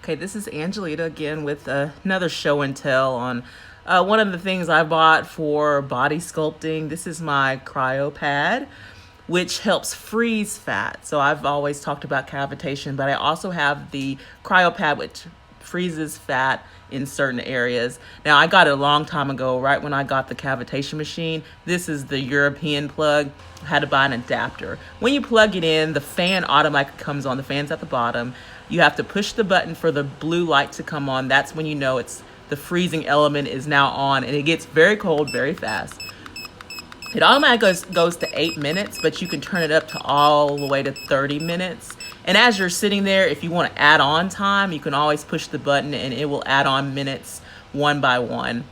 Okay, this is Angelita again with another show and tell on one of the things I bought for body sculpting. This is my Cryopad, which helps freeze fat. So I've always talked about cavitation, but I also have the Cryopad, which freezes fat in certain areas. Now, I got it a long time ago, right when I got the cavitation machine. This is the European plug. I had to buy an adapter. When you plug it in, the fan automatically comes on. The fan's at the bottom. You have to push the button for the blue light to come on. That's when you know it's the freezing element is now on, and it gets very cold very fast. It automatically goes to 8 minutes, but you can turn it up to all the way to 30 minutes. And as you're sitting there, if you want to add on time, you can always push the button and it will add on minutes one by one.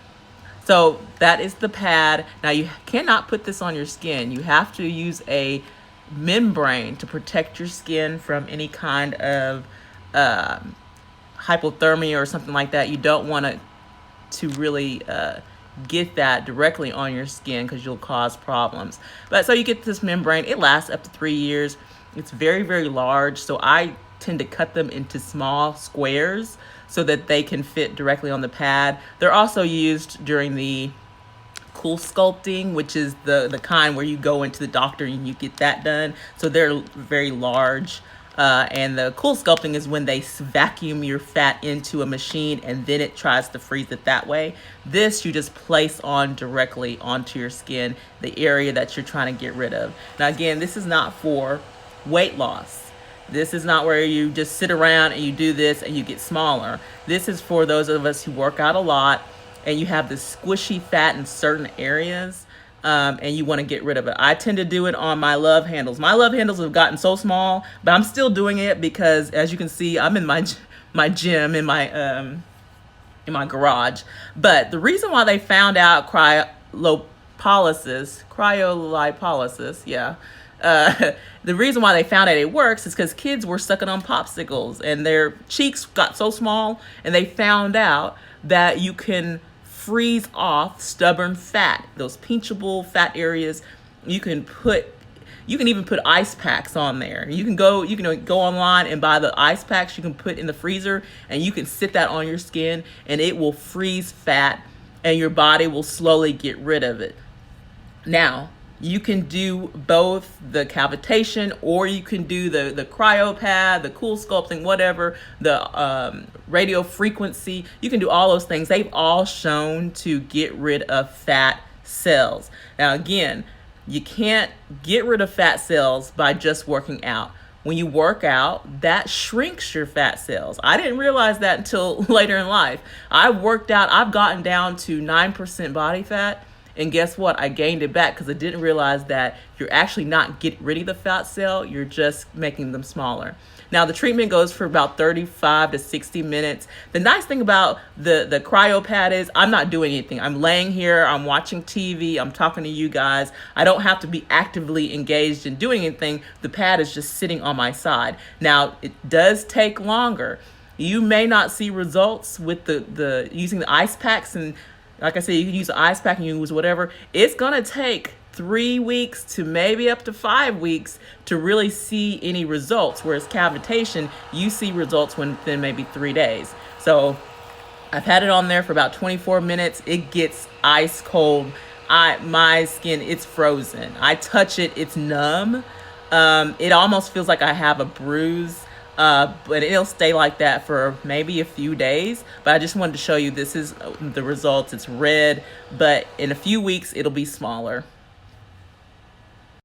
So that is the pad. Now you cannot put this on your skin. You have to use a membrane to protect your skin from any kind of hypothermia or something like that. You don't want to really get that directly on your skin because you'll cause problems. But so you get this membrane. It lasts up to 3 years. It's very, very large. So I tend to cut them into small squares so that they can fit directly on the pad. They're also used during the cool sculpting, which is the kind where you go into the doctor and you get that done. So they're very large. And the cool sculpting is when they vacuum your fat into a machine and then it tries to freeze it that way. This you just place on directly onto your skin, the area that you're trying to get rid of. Now again, this is not for weight loss. This is not where you just sit around and you do this and you get smaller. This is for those of us who work out a lot and you have this squishy fat in certain areas. And you want to get rid of it. I tend to do it on my love handles. My love handles have gotten so small, but I'm still doing it because, as you can see, I'm in my gym in my garage. But the reason why they found out cryolipolysis, yeah. The reason why they found out it works is because kids were sucking on popsicles and their cheeks got so small, and they found out that you can freeze off stubborn fat, those pinchable fat areas. You can even put ice packs on there. You can go online and buy the ice packs you can put in the freezer, and you can sit that on your skin and it will freeze fat and your body will slowly get rid of it. Now, you can do both the cavitation, or you can do the Cryopad, the cool sculpting, whatever, the radio frequency. You can do all those things. They've all shown to get rid of fat cells. Now, again, you can't get rid of fat cells by just working out. When you work out, that shrinks your fat cells. I didn't realize that until later in life. I've worked out. I've gotten down to 9% body fat. And guess what? I gained it back because I didn't realize that you're actually not getting rid of the fat cell. You're just making them smaller. Now, the treatment goes for about 35 to 60 minutes. The nice thing about the Cryopad is I'm not doing anything. I'm laying here. I'm watching TV. I'm talking to you guys. I don't have to be actively engaged in doing anything. The pad is just sitting on my side. Now, it does take longer. You may not see results with the using the ice packs, and like I said, you can use the ice pack and you can use whatever. It's going to take 3 weeks to maybe up to 5 weeks to really see any results. Whereas cavitation, you see results within maybe 3 days. So I've had it on there for about 24 minutes. It gets ice cold. My skin, it's frozen. I touch it, it's numb. It almost feels like I have a bruise. But it'll stay like that for maybe a few days. But I just wanted to show you this is the results. It's red, but in a few weeks, it'll be smaller.